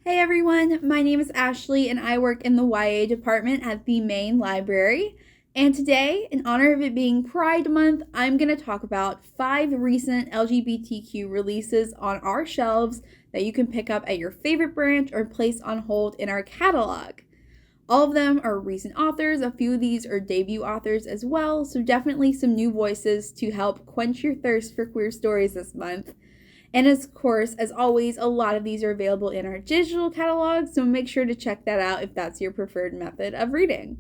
Hey everyone, my name is Ashley and I work in the YA department at the main library. And today, in honor of it being Pride Month, I'm going to talk about 5 recent LGBTQ releases on our shelves that you can pick up at your favorite branch or place on hold in our catalog. All of them are recent authors, a few of these are debut authors as well, so definitely some new voices to help quench your thirst for queer stories this month. And of course, as always, a lot of these are available in our digital catalog, so make sure to check that out if that's your preferred method of reading.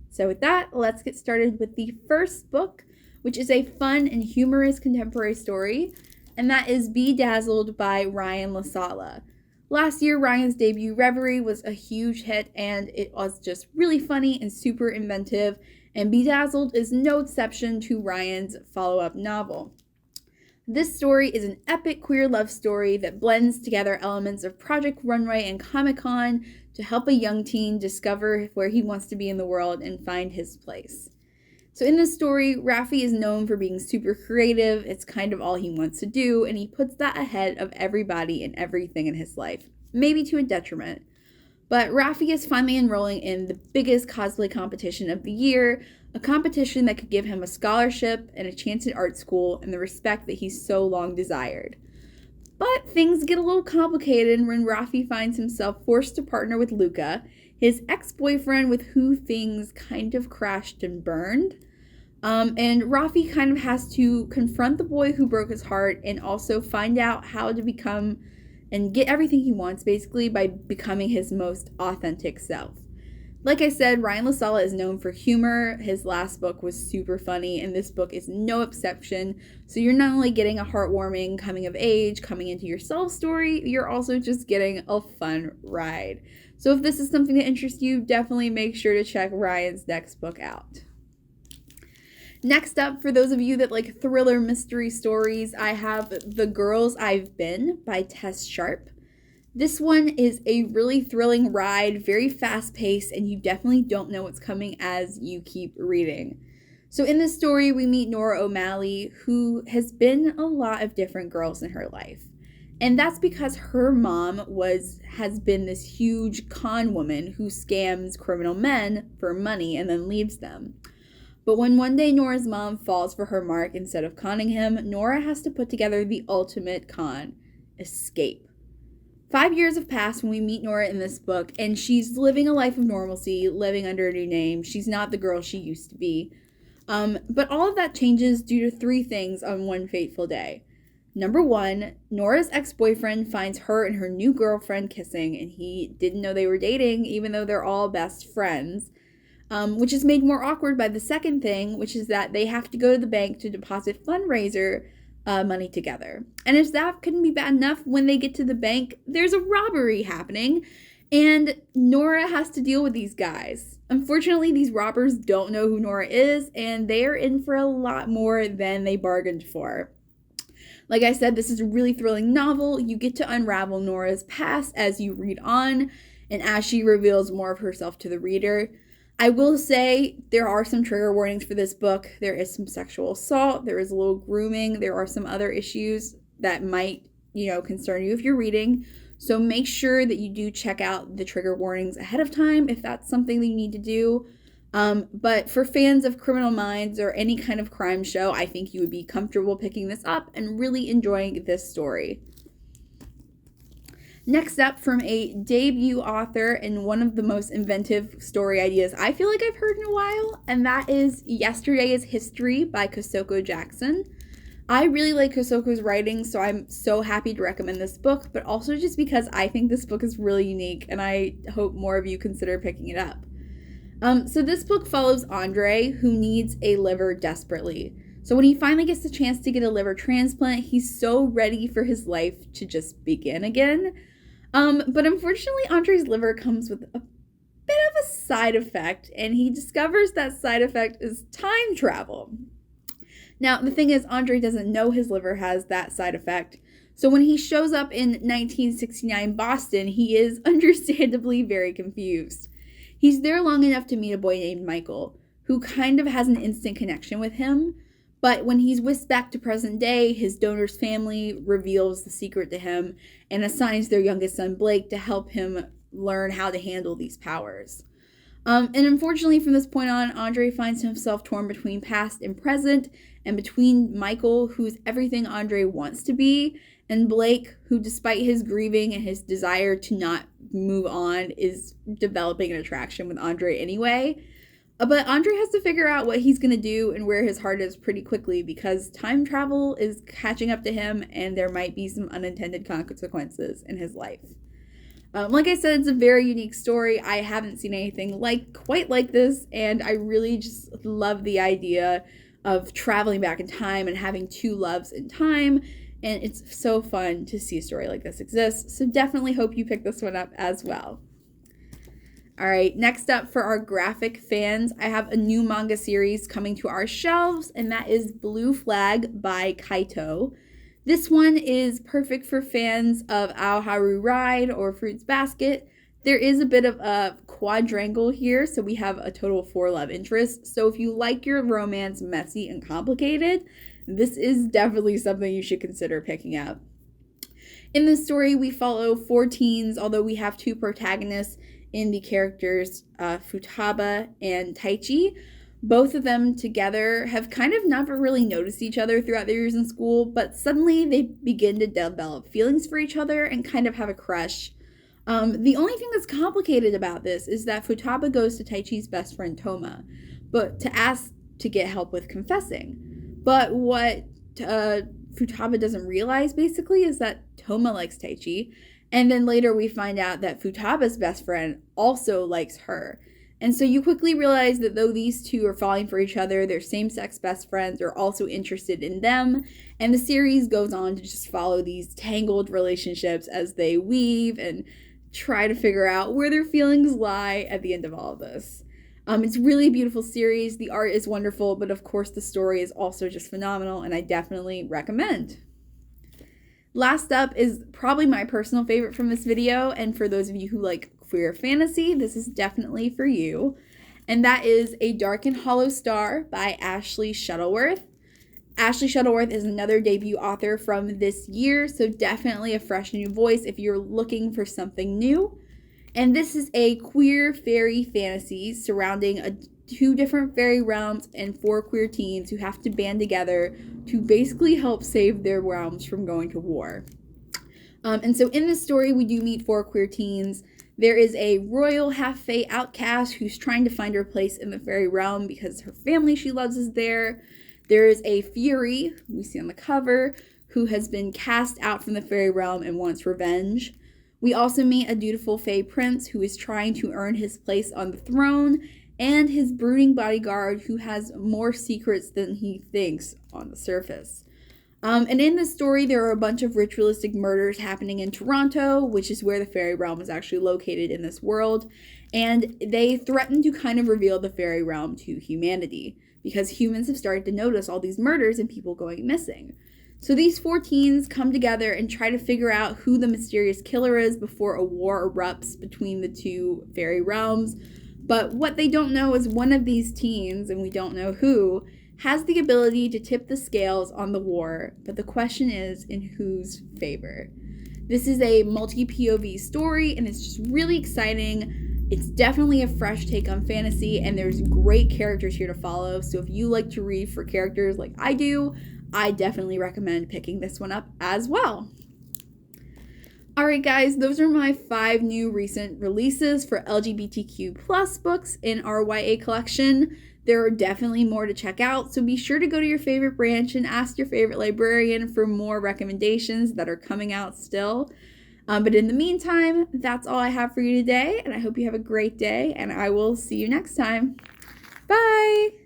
So with that, let's get started with the first book, which is a fun and humorous contemporary story, and that is Bedazzled by Ryan LaSala. Last year, Ryan's debut Reverie was a huge hit, and it was just really funny and super inventive, and Bedazzled is no exception to Ryan's follow-up novel. This story is an epic queer love story that blends together elements of Project Runway and Comic-Con to help a young teen discover where he wants to be in the world and find his place. So in this story, Raffi is known for being super creative. It's kind of all he wants to do, and he puts that ahead of everybody and everything in his life, maybe to a detriment. But Raffi is finally enrolling in the biggest cosplay competition of the year, a competition that could give him a scholarship and a chance at art school and the respect that he's so long desired. But things get a little complicated when Raffi finds himself forced to partner with Luca, his ex-boyfriend with who things kind of crashed and burned. And Raffi kind of has to confront the boy who broke his heart and also find out how to become and get everything he wants, basically, by becoming his most authentic self. Like I said, Ryan LaSala is known for humor. His last book was super funny, and this book is no exception. So you're not only getting a heartwarming coming of age, coming into yourself story, you're also just getting a fun ride. So if this is something that interests you, definitely make sure to check Ryan's next book out. Next up, for those of you that like thriller mystery stories, I have The Girls Ive Been by Tess Sharp. This one is a really thrilling ride, very fast-paced, and you definitely don't know what's coming as you keep reading. So in this story, we meet Nora O'Malley, who has been a lot of different girls in her life. And that's because her mom has been this huge con woman who scams criminal men for money and then leaves them. But when one day Nora's mom falls for her mark instead of conning him, Nora has to put together the ultimate con: escape. 5 years have passed when we meet Nora in this book, and she's living a life of normalcy, living under a new name. She's not the girl she used to be. But all of that changes due to 3 things on one fateful day. Number 1, Nora's ex-boyfriend finds her and her new girlfriend kissing, and he didn't know they were dating, even though they're all best friends. Which is made more awkward by the second thing, which is that they have to go to the bank to deposit fundraiser money together. And if that couldn't be bad enough, when they get to the bank, there's a robbery happening, and Nora has to deal with these guys. Unfortunately, these robbers don't know who Nora is, and they are in for a lot more than they bargained for. Like I said, this is a really thrilling novel. You get to unravel Nora's past as you read on, and as she reveals more of herself to the reader. I will say there are some trigger warnings for this book. There is some sexual assault. There is a little grooming. There are some other issues that might, concern you if you're reading. So make sure that you do check out the trigger warnings ahead of time if that's something that you need to do. But for fans of Criminal Minds or any kind of crime show, I think you would be comfortable picking this up and really enjoying this story. Next up, from a debut author and one of the most inventive story ideas I feel like I've heard in a while, and that is Yesterday is History by Kosoko Jackson. I really like Kosoko's writing, so I'm so happy to recommend this book, but also just because I think this book is really unique, and I hope more of you consider picking it up. So this book follows Andre, who needs a liver desperately. So when he finally gets the chance to get a liver transplant, he's so ready for his life to just begin again. But unfortunately, Andre's liver comes with a bit of a side effect, and he discovers that side effect is time travel. Now, the thing is, Andre doesn't know his liver has that side effect, so when he shows up in 1969 Boston, he is understandably very confused. He's there long enough to meet a boy named Michael, who kind of has an instant connection with him, But when he's whisked back to present day, his donor's family reveals the secret to him and assigns their youngest son, Blake, to help him learn how to handle these powers. And unfortunately, from this point on, Andre finds himself torn between past and present, and between Michael, who's everything Andre wants to be, and Blake, who, despite his grieving and his desire to not move on, is developing an attraction with Andre anyway. But Andre has to figure out what he's going to do and where his heart is pretty quickly, because time travel is catching up to him, and there might be some unintended consequences in his life. Like I said, it's a very unique story. I haven't seen anything quite like this, and I really just love the idea of traveling back in time and having two loves in time, and it's so fun to see a story like this exist. So definitely hope you pick this one up as well. All right, next up for our graphic fans, I have a new manga series coming to our shelves, and that is Blue Flag by Kaito. This one is perfect for fans of Ao Haru Ride or Fruits Basket. There is a bit of a quadrangle here, so we have a total of 4 love interests. So if you like your romance messy and complicated, this is definitely something you should consider picking up. In this story, we follow 4 teens, although we have 2 protagonists in the characters Futaba and Taichi. Both of them together have kind of never really noticed each other throughout their years in school, but suddenly they begin to develop feelings for each other and kind of have a crush. The only thing that's complicated about this is that Futaba goes to Taichi's best friend Toma, but to ask to get help with confessing. But what Futaba doesn't realize basically is that Toma likes Taichi, and then later we find out that Futaba's best friend also likes her. And so you quickly realize that though these two are falling for each other, their same-sex best friends are also interested in them. And the series goes on to just follow these tangled relationships as they weave and try to figure out where their feelings lie at the end of all of this. It's really a beautiful series. The art is wonderful, but of course the story is also just phenomenal, and I definitely recommend. Last up is probably my personal favorite from this video, and for those of you who like queer fantasy, this is definitely for you. And that is A Dark and Hollow Star by Ashley Shuttleworth. Ashley Shuttleworth is another debut author from this year, so definitely a fresh new voice if you're looking for something new. And this is a queer fairy fantasy surrounding 2 different fairy realms and 4 queer teens who have to band together to basically help save their realms from going to war. And so in this story, we do meet 4 queer teens. There is a royal half-fae outcast who's trying to find her place in the fairy realm because her family she loves is there. There is a fury, who we see on the cover, who has been cast out from the fairy realm and wants revenge. We also meet a dutiful fae prince who is trying to earn his place on the throne, and his brooding bodyguard who has more secrets than he thinks on the surface. And in this story, there are a bunch of ritualistic murders happening in Toronto, which is where the fairy realm is actually located in this world. And they threaten to kind of reveal the fairy realm to humanity, because humans have started to notice all these murders and people going missing. So these 4 teens come together and try to figure out who the mysterious killer is before a war erupts between the 2 fairy realms. But what they don't know is one of these teens, and we don't know who, has the ability to tip the scales on the war, but the question is in whose favor. This is a multi-POV story, and it's just really exciting. It's definitely a fresh take on fantasy, and there's great characters here to follow. So if you like to read for characters like I do, I definitely recommend picking this one up as well. Alright guys, those are my 5 new recent releases for LGBTQ plus books in our YA collection. There are definitely more to check out, so be sure to go to your favorite branch and ask your favorite librarian for more recommendations that are coming out still. But in the meantime, that's all I have for you today, and I hope you have a great day, and I will see you next time. Bye!